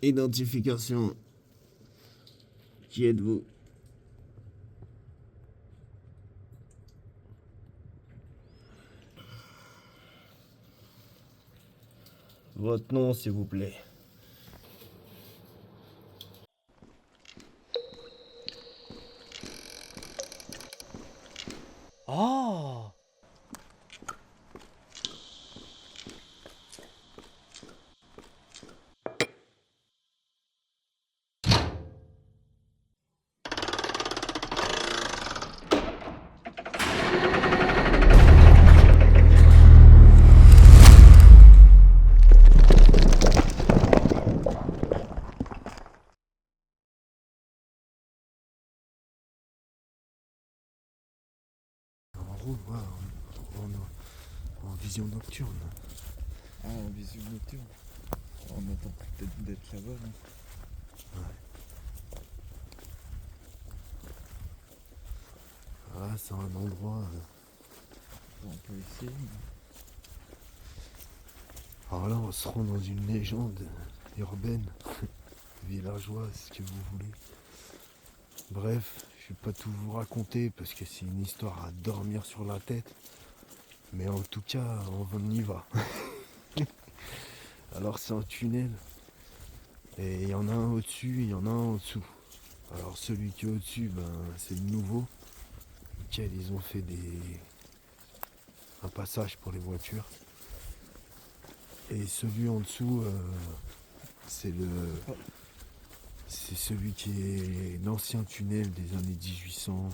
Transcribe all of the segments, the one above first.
Identification. Qui êtes-vous? Votre nom, s'il vous plaît. Ah! En gros, ouais, en vision nocturne. Ah, en vision nocturne. On attend peut-être d'être là-bas. Non Ah, c'est un endroit. on peut essayer. Alors là, on se rend dans une légende urbaine, villageoise, ce que vous voulez. Bref, je vais pas tout vous raconter parce que c'est une histoire à dormir sur la tête. Mais en tout cas, on y va. Alors c'est un tunnel. Et il y en a un au-dessus, il y en a un en dessous. Alors celui qui est au-dessus, c'est le nouveau. Lequel ils ont fait un passage pour les voitures. Et celui en dessous, c'est celui qui est l'ancien tunnel des années 1800.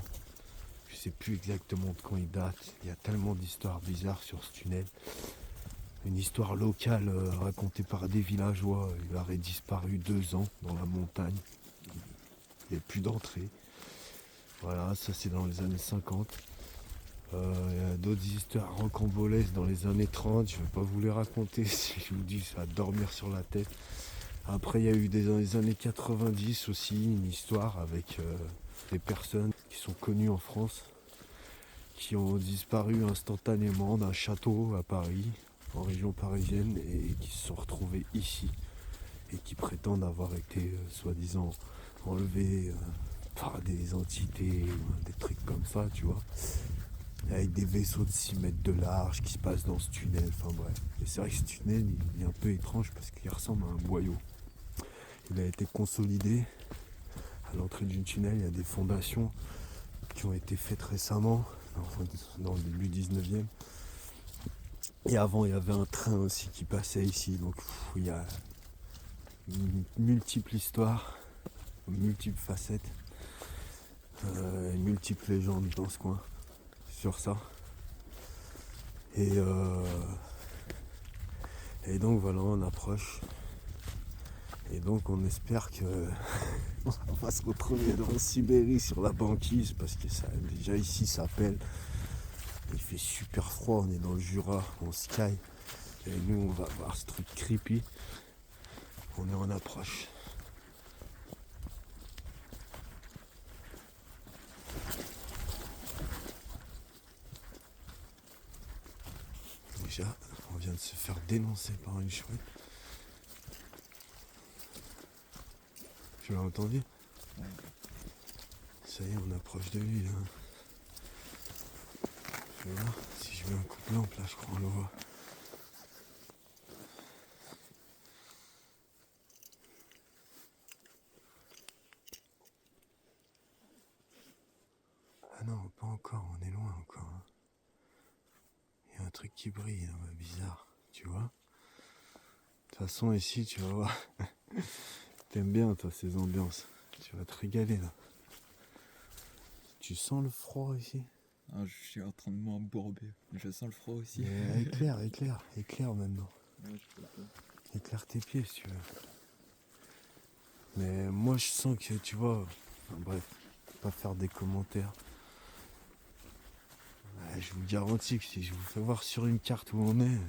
Je sais plus exactement de quand il date. Il y a tellement d'histoires bizarres sur ce tunnel. Une histoire locale racontée par des villageois. Il aurait disparu 2 ans dans la montagne. Il n'y a plus d'entrée. Voilà, ça c'est dans les années 50. Il y a d'autres histoires rocambolesques dans les années 30. Je ne vais pas vous les raconter si je vous dis ça va dormir sur la tête. Après, il y a eu dans les années 90 aussi une histoire avec des personnes qui sont connues en France, qui ont disparu instantanément d'un château à Paris, en région parisienne, et qui se sont retrouvées ici, et qui prétendent avoir été soi-disant enlevées par des entités, des trucs comme ça, tu vois. Avec des vaisseaux de 6 mètres de large qui se passent dans ce tunnel, enfin bref. Et c'est vrai que ce tunnel, il est un peu étrange parce qu'il ressemble à un boyau. Il a été consolidé. À l'entrée du tunnel, il y a des fondations qui ont été faites récemment, dans le début 19e. Et avant, il y avait un train aussi qui passait ici. Donc il y a une multiple histoire, multiples facettes, multiples légendes dans ce coin sur ça. Et donc voilà, on approche. Et donc on espère que on va se retrouver dans la Sibérie sur la banquise parce que ça, déjà ici ça pèle. Il fait super froid, on est dans le Jura, en sky. Et nous on va voir ce truc creepy. On est en approche. Déjà, on vient de se faire dénoncer par une chouette. Tu l'as entendu? Ouais. Ça y est, on approche de lui là. Je vais voir si je mets un coup de lampe là, je crois on le voit. Ah non, pas encore, on est loin encore. Hein. Il y a un truc qui brille là, bizarre, tu vois. De toute façon ici tu vas voir. T'aimes bien toi ces ambiances. Tu vas te régaler là. Tu sens le froid ici? Ah, je suis en train de m'embourber. Je sens le froid aussi. Mais éclaire maintenant. Ouais, je peux pas. Éclaire tes pieds si tu veux. Mais moi je sens que tu vois. Enfin, bref, pas faire des commentaires. Ouais, je vous garantis que si je vous fais voir sur une carte où on est,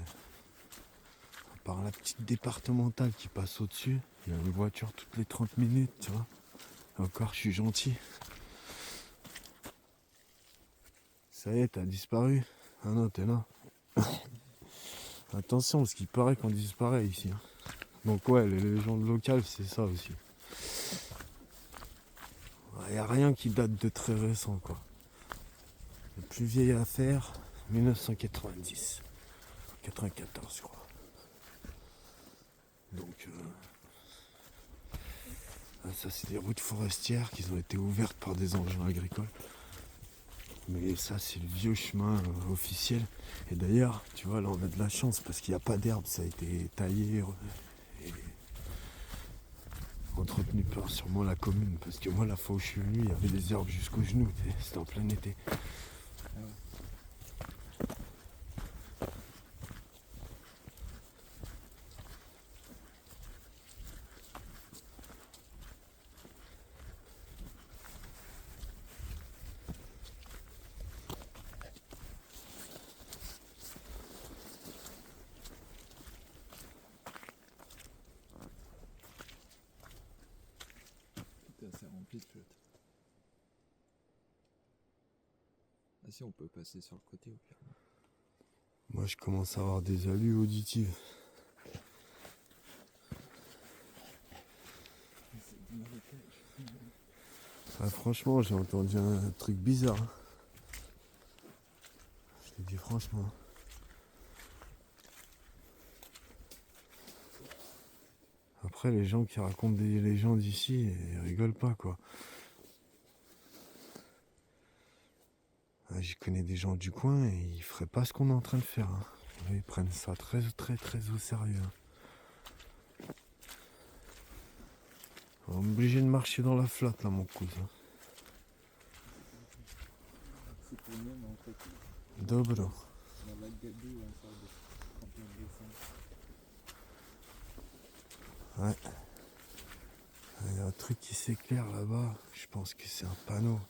par la petite départementale qui passe au-dessus, il y a une voiture toutes les 30 minutes, tu vois. Encore je suis gentil. Ça y est, t'as disparu. Ah non, t'es là. Attention, parce qu'il paraît qu'on disparaît ici. Hein. Donc ouais, les légendes locales, c'est ça aussi. Il n'y a rien qui date de très récent, quoi. La plus vieille affaire, 1990. 94, je crois. Donc, ça, c'est des routes forestières qui ont été ouvertes par des engins agricoles. Mais ça, c'est le vieux chemin officiel. Et d'ailleurs, tu vois, là, on a de la chance parce qu'il n'y a pas d'herbe. Ça a été taillé et entretenu par sûrement la commune. Parce que moi, la fois où je suis venu, il y avait des herbes jusqu'aux genoux. C'était en plein été. Putain, c'est rempli de flotte. Ah si, on peut passer sur le côté au pire. Moi, je commence à avoir des allus auditives. Ah, franchement, j'ai entendu un truc bizarre. Je te dis franchement. Après, les gens qui racontent des légendes ici, ils rigolent pas, quoi. J'y connais des gens du coin et ils feraient pas ce qu'on est en train de faire. Hein. Ils prennent ça très, très, très au sérieux. Hein. On est obligé de marcher dans la flotte, là, mon cousin. C'est pour même en fait. Dobro. Dans la Gadou, on sort de 31 décembre. Ouais. Il y a un truc qui s'éclaire là-bas. Je pense que c'est un panneau.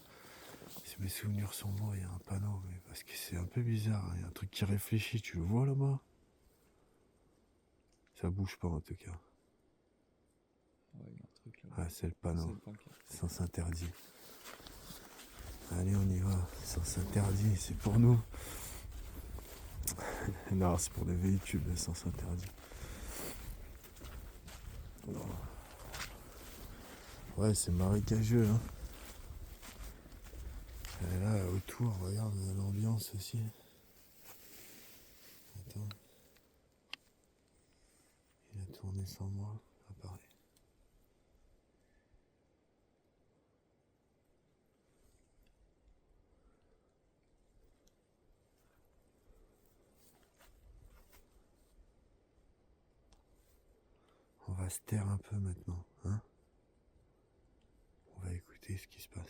Si mes souvenirs sont bons, il y a un panneau. Mais parce que c'est un peu bizarre. Il y a un truc qui réfléchit. Tu le vois là-bas? Ça bouge pas en tout cas. Ouais, il y a un truc là. Ah, c'est le panneau. C'est le pancarte. Sens interdit. Allez, on y va. Sens interdit, c'est pour nous. Non, c'est pour les véhicules, le sens interdit. Non. Ouais, c'est marécageux. Hein. Et là, autour, regarde l'ambiance aussi. Attends. Il a tourné sans moi. Ah, pareil. On va se taire un peu maintenant, hein? On va écouter ce qui se passe.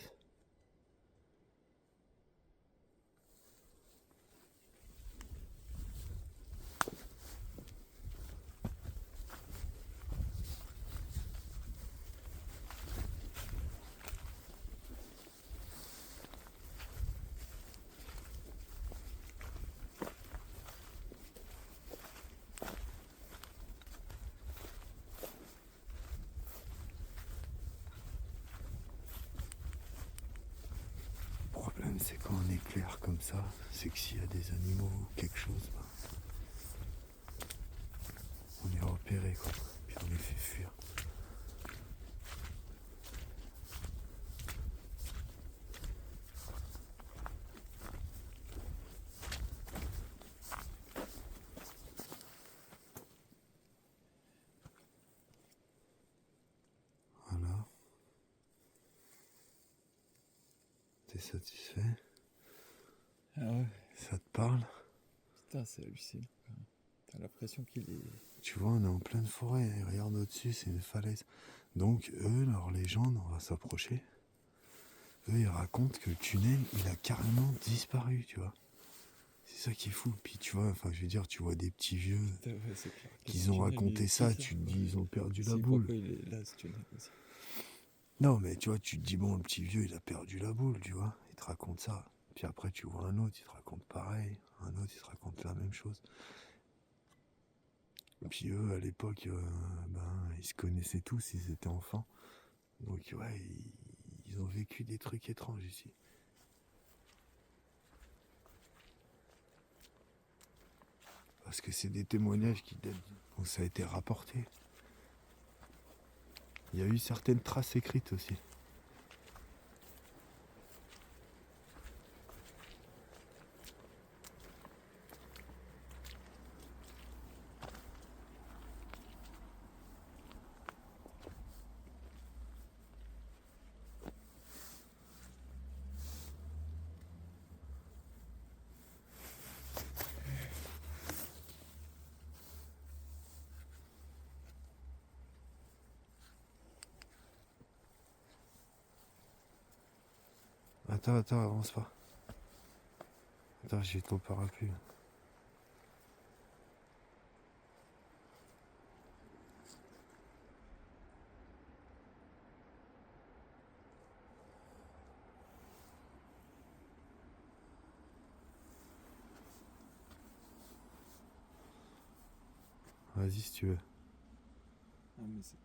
Le problème, c'est quand on éclaire comme ça, c'est que s'il y a des animaux ou quelque chose, ben, on est repéré, quoi. Puis on les fait fuir. Voilà. T'es satisfait? Ah ouais. Ça te parle? Putain, c'est hallucinant. T'as l'impression qu'il est. Tu vois, on est en pleine forêt, et regarde au-dessus, c'est une falaise. Donc, eux, leur légende, on va s'approcher. Eux, ils racontent que le tunnel, il a carrément disparu, tu vois. C'est ça qui est fou. Puis tu vois, enfin, je veux dire, tu vois des petits vieux Putain, ouais, c'est clair. qui ont raconté ça, tu te dis, ils ont perdu la boule. Pourquoi il est là, ce tunnel aussi. Non, mais tu vois, tu te dis, bon, le petit vieux, il a perdu la boule, tu vois. Il te raconte ça. Puis après, tu vois un autre, il te raconte pareil. Un autre, il te raconte la même chose. Et puis eux, à l'époque, ils se connaissaient tous, ils étaient enfants. Donc, ouais, ils ont vécu des trucs étranges ici. Parce que c'est des témoignages qui datent, où ça a été rapporté. Il y a eu certaines traces écrites aussi. Attends, avance pas. Attends, j'ai ton parapluie. Vas-y si tu veux. Ah, mais c'est...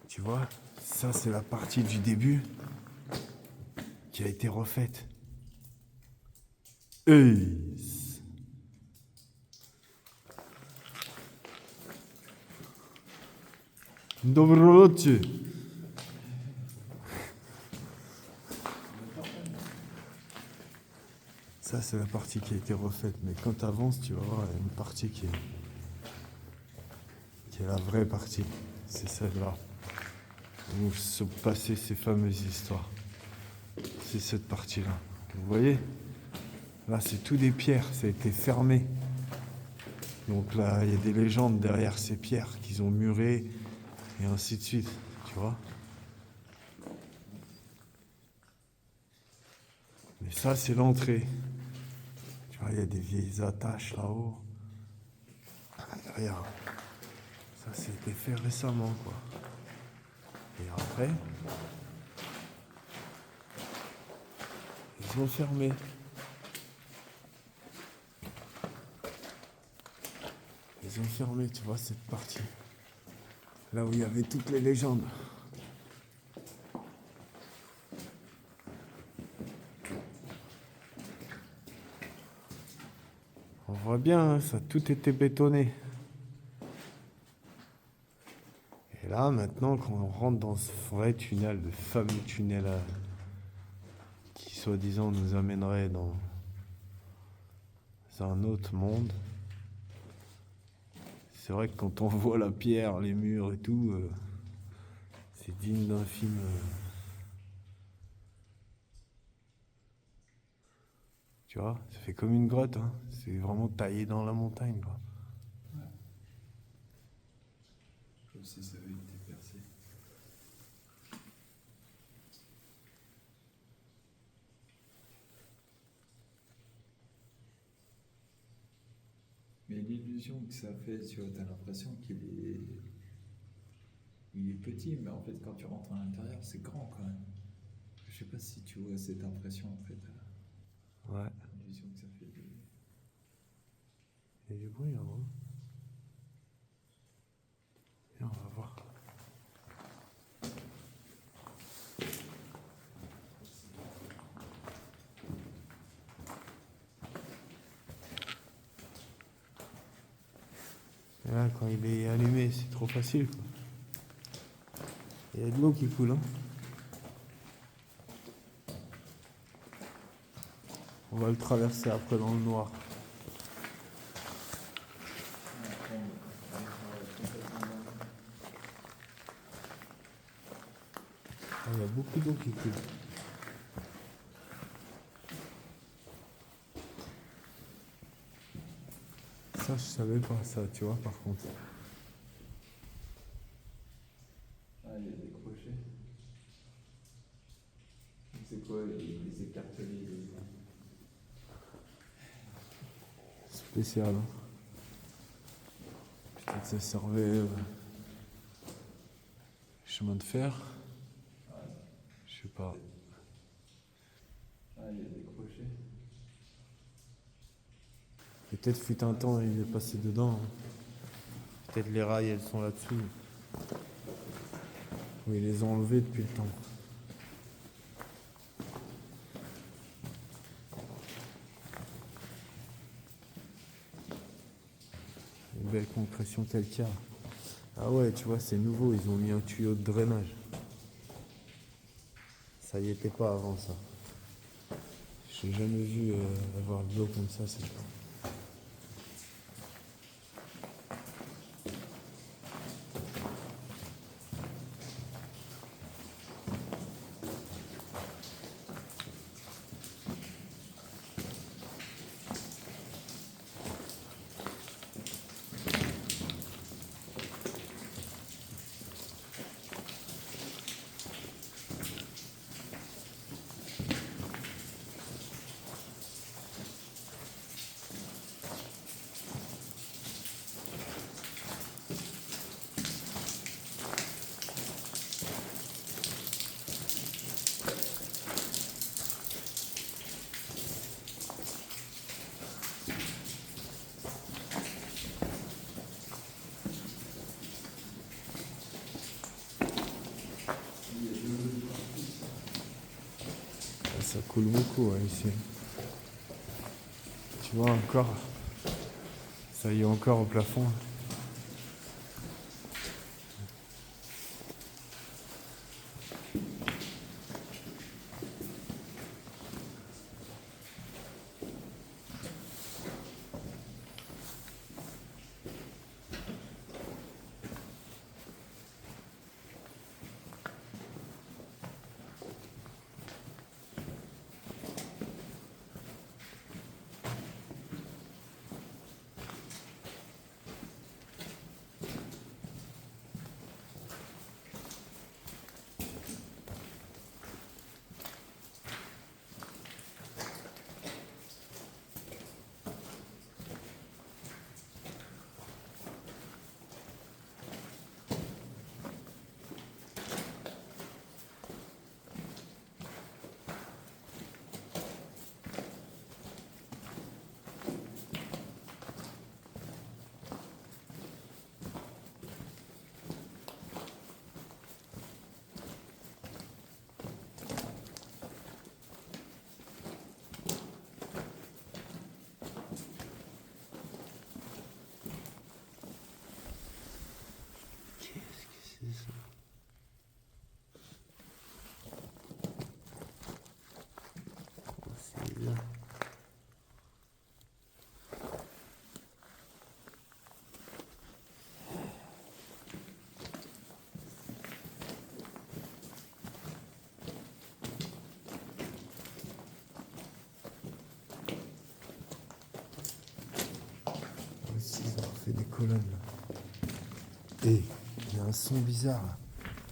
Tu vois, ça c'est la partie du début qui a été refaite. Hey. Dobro noche. Ça c'est la partie qui a été refaite, mais quand tu avances, tu vas voir, il y a une partie qui est la vraie partie. C'est celle-là. Où sont passées ces fameuses histoires. C'est cette partie-là. Vous voyez? Là, c'est tout des pierres, ça a été fermé. Donc là, il y a des légendes derrière ces pierres qu'ils ont murées, et ainsi de suite, tu vois? Mais ça, c'est l'entrée. Tu vois, il y a des vieilles attaches là-haut. Regarde. Ça, c'était fait récemment, quoi. Et après, ils ont fermé. Ils ont fermé, tu vois, cette partie. Là où il y avait toutes les légendes. On voit bien, hein, ça a tout été bétonné. Et là, maintenant, quand on rentre dans ce vrai tunnel, le fameux tunnel qui, soi-disant, nous amènerait dans un autre monde, c'est vrai que quand on voit la pierre, les murs et tout, c'est digne d'un film. Tu vois, ça fait comme une grotte, hein. C'est vraiment taillé dans la montagne, quoi. Comme si ça avait été percé. Mais l'illusion que ça fait, tu vois, t'as l'impression il est petit, mais en fait, quand tu rentres à l'intérieur, c'est grand quand même. Je sais pas si tu vois cette impression, en fait. Ouais. L'illusion que ça fait. Il y a du bruit, là, hein. Viens, on va voir. Et là, quand il est allumé, c'est trop facile, quoi. Il y a de l'eau qui coule, hein. On va le traverser après dans le noir. Ah, il y a beaucoup d'eau qui coule. Ça, je savais pas ça, tu vois, par contre. Ah, il y a des crochets. C'est quoi les écartelés Spécial, hein. Peut-être ça servait chemin de fer. Je sais pas. Ah, il y a des crochets. Peut-être fut un temps, il est passé dedans, hein. Peut-être les rails, elles sont là-dessus. Ou ils les ont enlevés depuis le temps. Une belle compression calcaire. Ah ouais, tu vois, c'est nouveau, ils ont mis un tuyau de drainage. Ça y était pas avant ça. J'ai jamais vu avoir de l'eau comme ça, c'est pas. Ça coule beaucoup ouais, ici. Tu vois encore, ça y est encore au plafond. Aussi, ils ont fait des colonnes là. Et il y a un son bizarre là.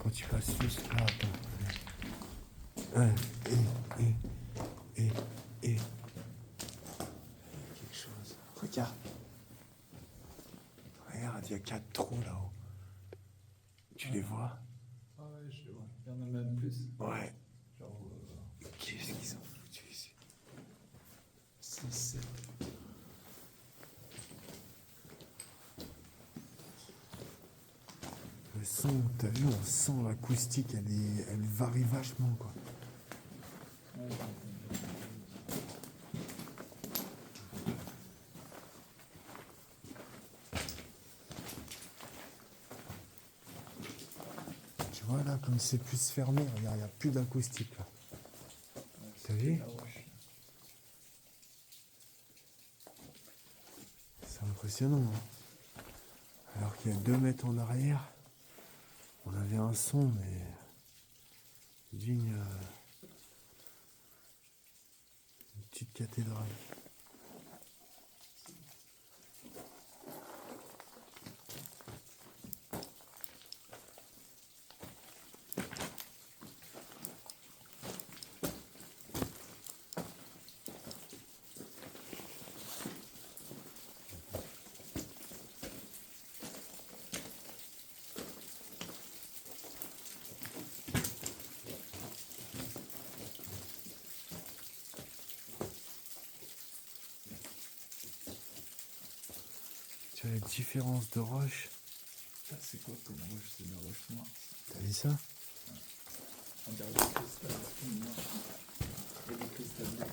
Quand tu passes juste là, attends. Ouais, et. Quelque chose. Regarde. Regarde, il y a 4 trous là-haut. Tu les vois? Ah ouais, je vois. Il y en a même plus. Ouais. Genre Qu'est-ce qu'ils ont foutu ici? 6, 7. Le son, t'as vu, on sent l'acoustique, elle varie vachement quoi. Ouais, Tu Voilà, comme c'est plus fermé, regarde, il n'y a plus d'acoustique là. T'as vu? C'est impressionnant, hein. Alors qu'il y a 2 mètres en arrière, on avait un son, mais digne une petite cathédrale. Tu as la différence de roche. Ça, c'est quoi comme roche? C'est de la roche noire. T'as vu ça? On dirait des cristals noirs. Et des cristals bleus.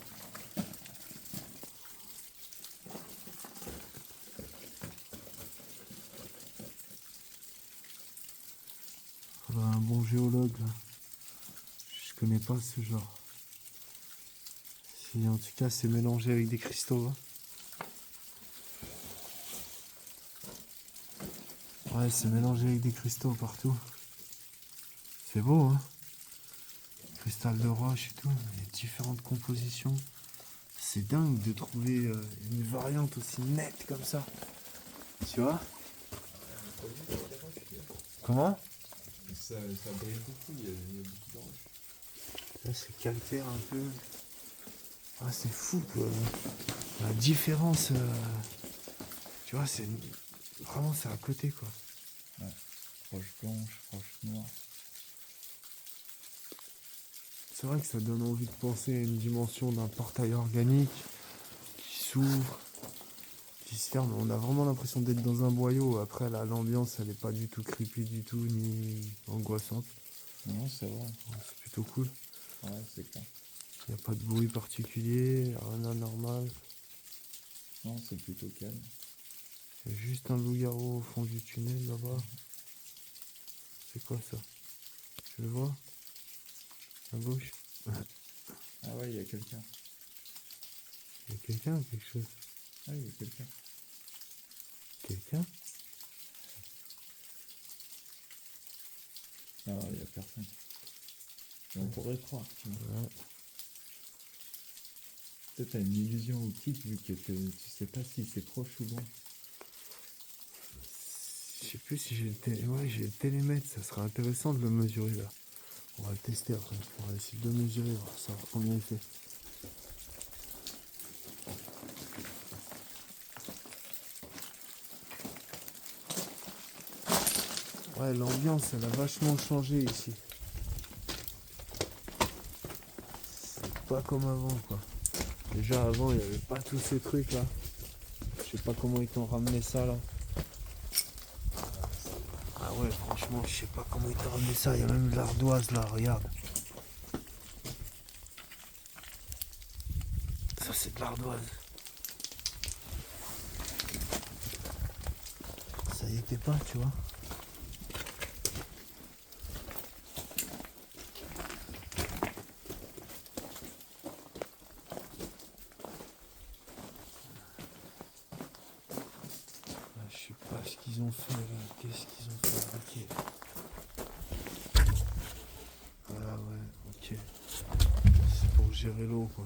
Faudrait un bon géologue là. Je connais pas ce genre. Si en tout cas c'est mélangé avec des cristaux. Hein. Ouais, c'est mélangé avec des cristaux partout. C'est beau, hein? Cristal de roche et tout, il y a différentes compositions. C'est dingue de trouver une variante aussi nette comme ça. Tu vois? Comment? Ça brille beaucoup, il y a beaucoup de roches. Là, c'est calcaire un peu. Ah, c'est fou, quoi. La différence, tu vois, c'est vraiment c'est à côté, quoi. Roche blanche, roche noire. C'est vrai que ça donne envie de penser à une dimension d'un portail organique qui s'ouvre, qui se ferme. On a vraiment l'impression d'être dans un boyau. Après, là, l'ambiance, elle n'est pas du tout creepy du tout, ni angoissante. Non, c'est vrai. C'est plutôt cool. Ouais, c'est clair. Il n'y a pas de bruit particulier, rien d'anormal. Non, c'est plutôt calme. Il y a juste un loup-garou au fond du tunnel, là-bas. C'est quoi ça? Tu le vois? À gauche? Ah ouais, il y a quelqu'un. Il y a quelqu'un ou quelque chose? Ah, il y a quelqu'un. Quelqu'un? Non, il y a personne. Mais on pourrait croire, tu vois. Ouais. Peut-être t'as une illusion optique vu que tu sais pas si c'est proche ou loin. Je sais plus si j'ai j'ai le télémètre, ça serait intéressant de le mesurer là. On va le tester après. On va essayer de le mesurer, voir ça, combien il fait. Ouais, l'ambiance, elle a vachement changé ici. C'est pas comme avant, quoi. Déjà, avant, il n'y avait pas tous ces trucs là. Je sais pas comment ils t'ont ramené ça là. Ah ouais, franchement, je sais pas comment ils t'ont ramené ça. Il y a même de l'ardoise là, regarde. Ça, c'est de l'ardoise. Ça y était pas, tu vois. Je sais pas ce qu'ils ont fait là. Qu'est-ce qu'ils ont fabriqué? Ah ouais, ok. C'est pour gérer l'eau, quoi.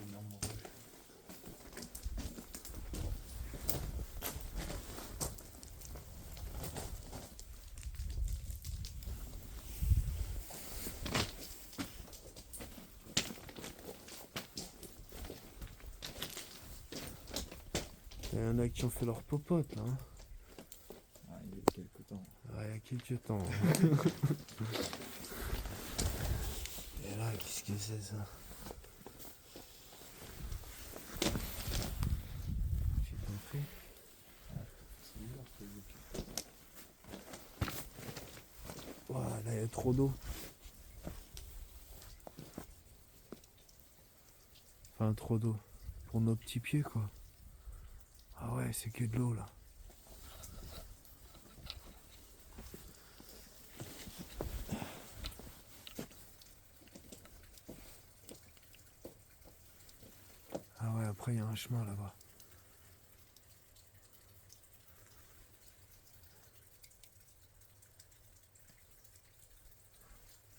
Énorme roche. Il y en a qui ont fait leur popote là. Hein. Ah, il y a quelques temps. Ouais, il y a quelques temps. Et là, qu'est-ce que c'est ça? J'ai compris. C'est bizarre que vous- Ouah, là, il y a trop d'eau. Enfin, trop d'eau. pour nos petits pieds, quoi. Ah ouais, c'est que de l'eau, là. Ah ouais, après, il y a un chemin là-bas.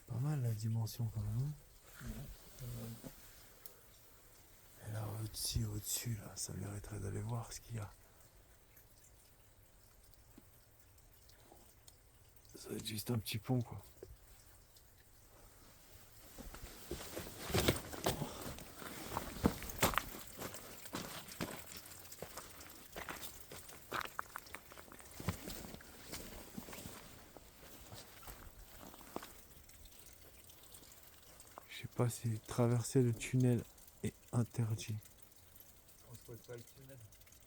Pas mal la dimension quand même. Et là au-dessus, là, ça mériterait d'aller voir ce qu'il y a. Ça va être juste un petit pont, quoi. Je sais pas si traverser le tunnel est interdit.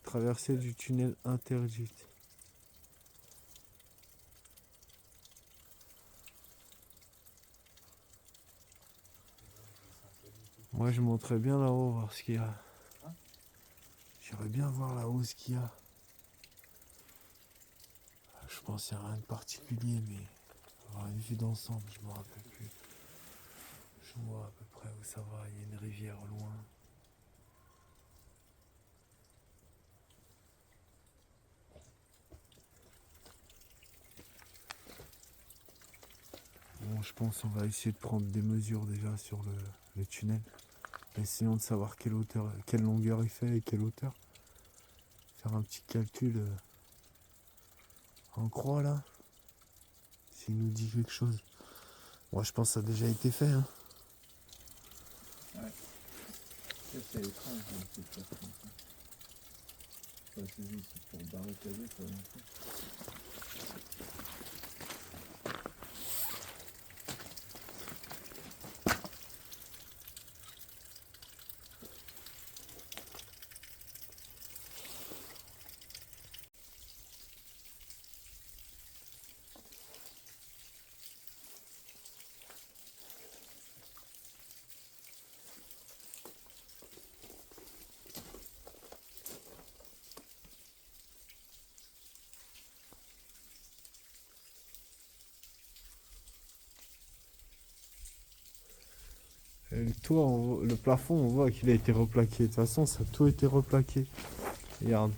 Traversée du tunnel interdite. Moi je monterais bien là-haut voir ce qu'il y a. J'irais bien voir là-haut ce qu'il y a. Je pense qu'il n'y a rien de particulier, mais avoir une vue d'ensemble, je me rappelle plus. Je vois à peu près où ça va, il y a une rivière au loin. Bon, je pense qu'on va essayer de prendre des mesures déjà sur le tunnel. Essayons de savoir quelle hauteur, quelle longueur il fait et quelle hauteur. Faire un petit calcul en croix là. S'il nous dit quelque chose. Moi je pense que ça a déjà été fait. Hein. Ouais. C'est étrange, cette façon. C'est juste pour barricader, quoi. Et le toit, le plafond, on voit qu'il a été replaqué. De toute façon, ça a tout été replaqué. Regarde.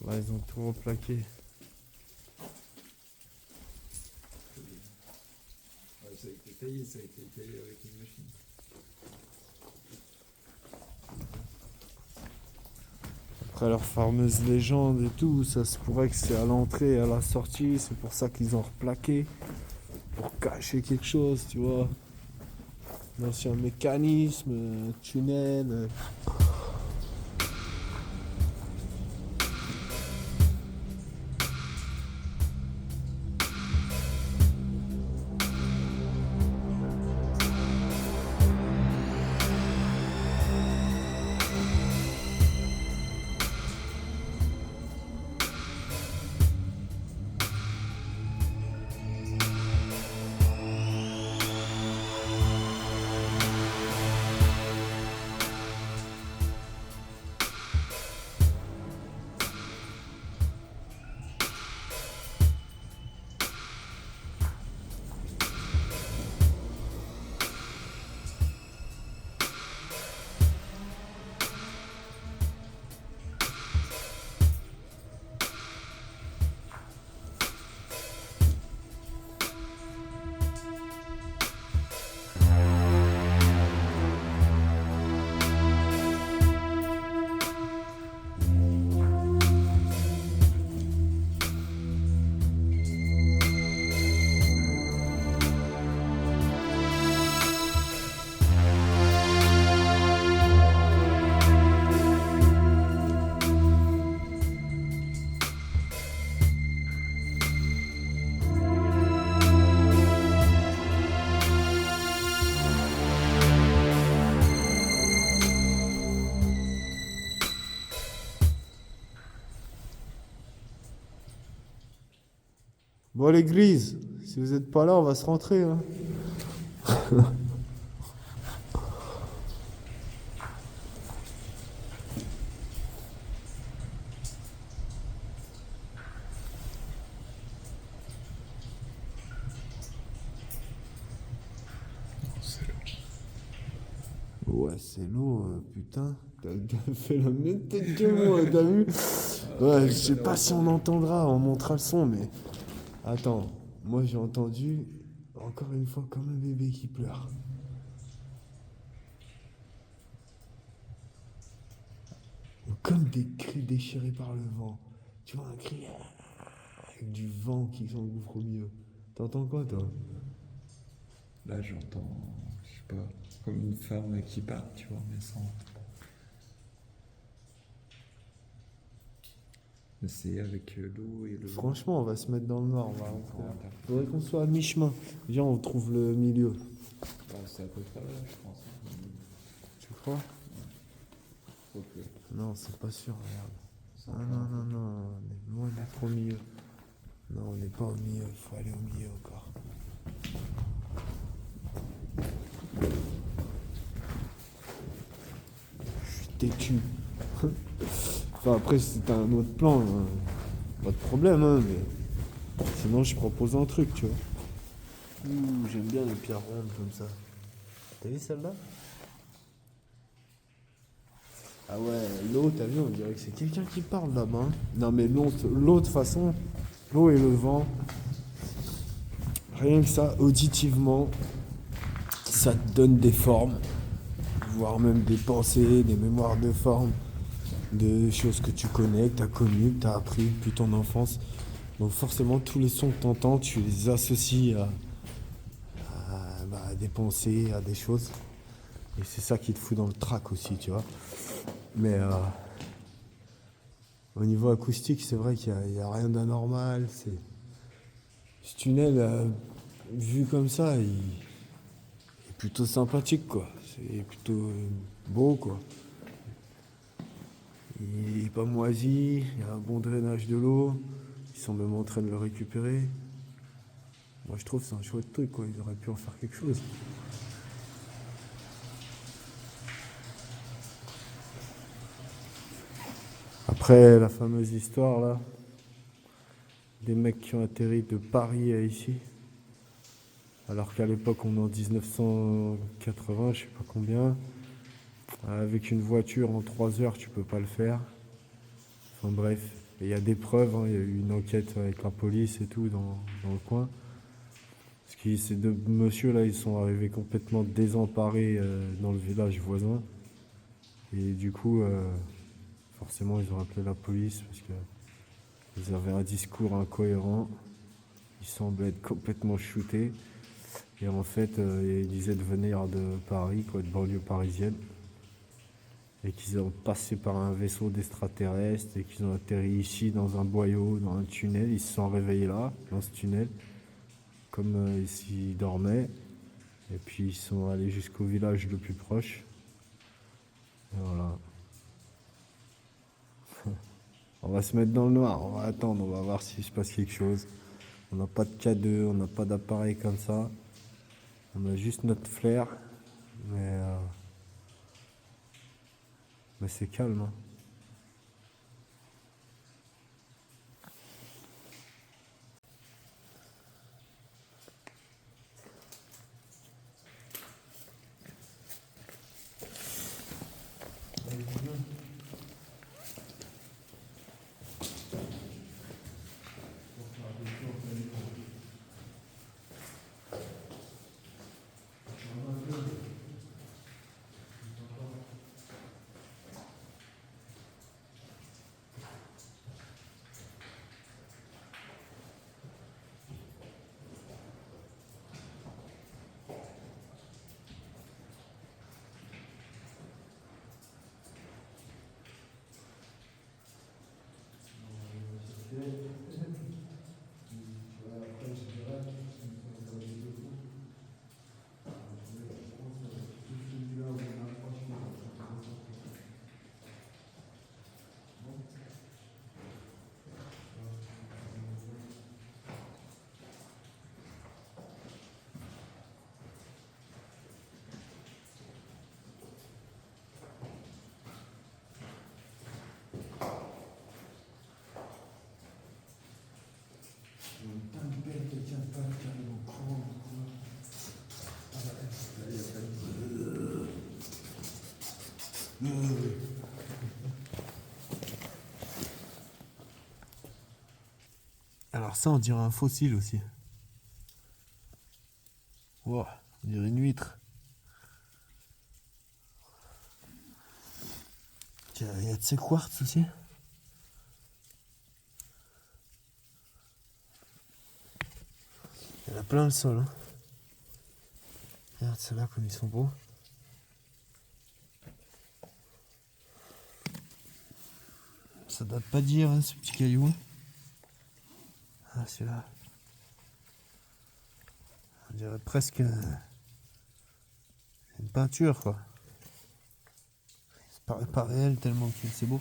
Là, ils ont tout replaqué. Ouais, ça a été taillé avec une machine. Après leur fameuse légende et tout, ça se pourrait que c'est à l'entrée et à la sortie. C'est pour ça qu'ils ont replaqué. Pour cacher quelque chose, tu vois. L'ancien mécanisme, tunnel. Bon l'église, si vous n'êtes pas là, on va se rentrer. Hein. Ouais, c'est l'eau, putain. T'as fait la même tête que moi, t'as vu? Ouais, je sais pas si on entendra, on montera le son, mais. Attends, moi j'ai entendu, encore une fois, comme un bébé qui pleure. Comme des cris déchirés par le vent. Tu vois, un cri avec du vent qui s'engouffre au milieu. T'entends quoi, toi? Là, j'entends, je sais pas, comme une femme qui parle, tu vois, mais sans. Mais c'est avec l'eau et le vent. Franchement, on va se mettre dans le noir. Pour interpréter. Faudrait qu'on soit à mi-chemin. Viens, on trouve le milieu. Bah, c'est à peu près là, je pense. Tu crois? Ok. Non, c'est pas sûr, regarde. C'est Ah encore non, un peu. non, non, on est loin d'être au milieu. Non, on n'est pas au milieu, il faut aller au milieu encore. Je suis têtu. Enfin, après, si t'as un autre plan, pas de problème, hein, mais sinon, je propose un truc, tu vois. Ouh, j'aime bien les pierres rondes comme ça. T'as vu celle-là? Ah ouais, l'eau, t'as vu, on dirait que c'est quelqu'un qui parle là-bas, hein. Non, mais l'eau, de toute façon, l'eau et le vent, rien que ça, auditivement, ça te donne des formes, voire même des pensées, des mémoires de formes, des choses que tu connais, que tu as connues, que tu as appris depuis ton enfance. Donc forcément, tous les sons que tu entends, tu les associes à des pensées, à des choses. Et c'est ça qui te fout dans le trac aussi, tu vois. Mais au niveau acoustique, c'est vrai qu'il n'y a rien d'anormal. Ce tunnel, vu comme ça, il est plutôt sympathique, quoi. C'est plutôt beau, quoi. Il n'est pas moisi, il y a un bon drainage de l'eau. Ils sont même en train de le récupérer. Moi, je trouve que c'est un chouette truc, quoi. Ils auraient pu en faire quelque chose. Après, la fameuse histoire, là, des mecs qui ont atterri de Paris à ici, alors qu'à l'époque, on est en 1980, je sais pas combien. Avec une voiture en 3 heures, tu peux pas le faire. Enfin bref, il y a des preuves, hein. Il y a eu une enquête avec la police et tout dans le coin. Parce que ces deux messieurs là, ils sont arrivés complètement désemparés dans le village voisin. Et du coup, forcément, ils ont appelé la police parce qu'ils avaient un discours incohérent. Ils semblaient être complètement shootés. Et en fait, ils disaient de venir de Paris, quoi, de banlieue parisienne. Et qu'ils ont passé par un vaisseau d'extraterrestres et qu'ils ont atterri ici dans un boyau, dans un tunnel. Ils se sont réveillés là, dans ce tunnel, comme s'ils dormaient. Et puis ils sont allés jusqu'au village le plus proche. Et voilà. On va se mettre dans le noir, on va attendre, on va voir s'il se passe quelque chose. On n'a pas de K2, on n'a pas d'appareil comme ça. On a juste notre flair. Mais c'est calme, hein. Alors ça, on dirait un fossile aussi. Wow, on dirait une huître. Tiens, il y a de ces quartz aussi. Il y en a plein le sol. Hein. Regarde ceux-là comme ils sont beaux. Ça date pas d'hier, hein, ce petit caillou. Ah, celui-là. On dirait presque une peinture, quoi. Ça paraît pas réel tellement que c'est beau.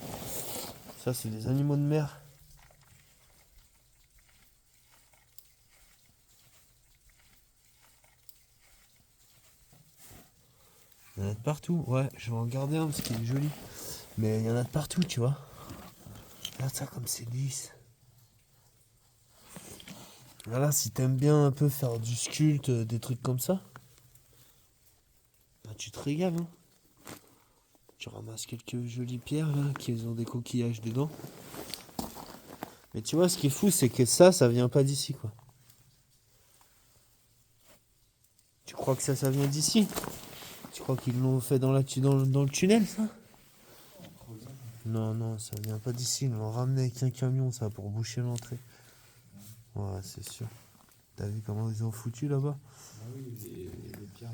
Ça, c'est des animaux de mer. Il y en a de partout. Ouais, je vais en garder un parce qu'il est joli. Mais il y en a de partout, tu vois. Regarde ça comme c'est lisse. Voilà, si t'aimes bien un peu faire du sculpte, des trucs comme ça, bah tu te régales, hein. Tu ramasses quelques jolies pierres là, qui ont des coquillages dedans. Mais tu vois, ce qui est fou, c'est que ça vient pas d'ici, quoi. Tu crois que ça vient d'ici? Tu crois qu'ils l'ont fait dans le tunnel, ça? Non, non, ça vient pas d'ici. Ils l'ont ramené avec un camion, ça, pour boucher l'entrée. Ouais, c'est sûr. T'as vu comment ils ont foutu là-bas? Ah oui, les pierres.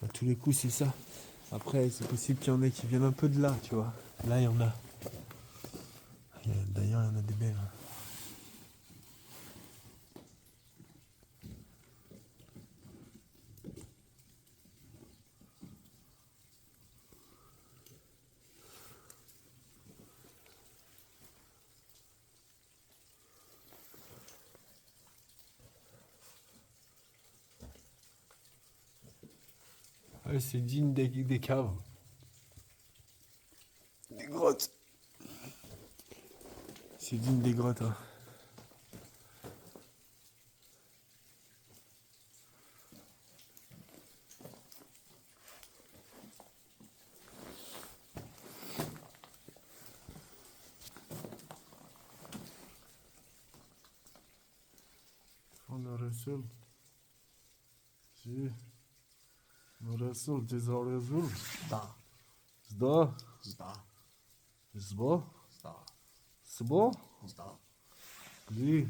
À tous les coups, c'est ça. Après, c'est possible qu'il y en ait qui viennent un peu de là, tu vois. Là, il y en a. D'ailleurs, il y en a des belles. Ouais, c'est digne des caves. Des grottes. C'est digne des grottes, hein. On a reçu. Si. Resul, ceza Resul. Zda. Zda. Zda. Zbo. Zda. Sbo. Zda. Zi.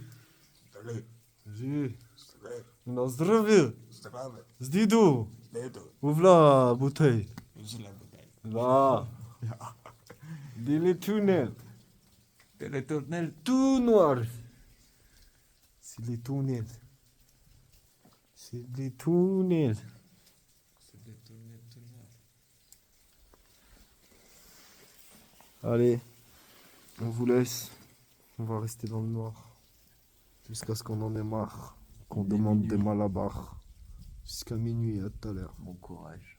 Zdry. Zi. Zdry. Na zdrowie. Zdrawy. Zdidu. Zdydu. Ouvla bouteille. Źle tutaj. Là. Des les tunnels. Tyle tunel. Tout noir. C'est les tunnels. C'est les tunnels. C'est des tunnels. Allez, on vous laisse. On va rester dans le noir. Jusqu'à ce qu'on en ait marre. Qu'on demande des malabars. Jusqu'à minuit, à tout à l'heure. Bon courage.